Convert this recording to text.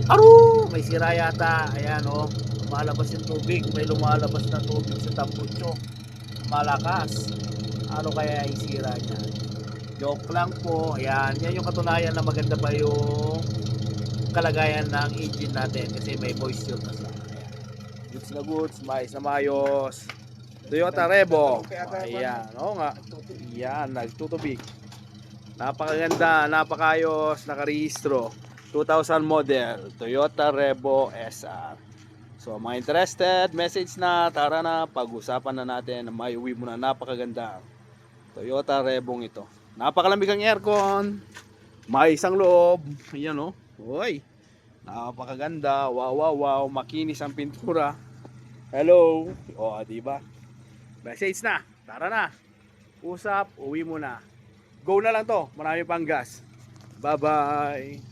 Aro! May sira yata. Ayan oh. Lumalabas yung tubig. May lumalabas na tubig sa tambutso. Malakas. Ano kaya yung sira niya? Joke lang po. Ayan. Yan yung katunayan na maganda pa yung kalagayan ng engine natin kasi may moisture na siya. Ayan. Goods na goods. Mais na mayos. Toyota Revo. Ayan. Oo nga. Ayan. Nagtutubig. Napakaganda. Napakayos. Nakarehistro. 2000 model Toyota Revo SR. So mga interested, message na, tara na, pag-usapan na natin na may uwi mo na napakaganda Toyota Revong ito. Napakalamig ang aircon, may isang loob. Ayan oh. Uy, napakaganda. Wow, wow, wow. Makinis ang pintura. Hello. O, diba? Message na. Tara na. Usap, uwi mo na. Go na lang to. Marami pang gas. Bye-bye.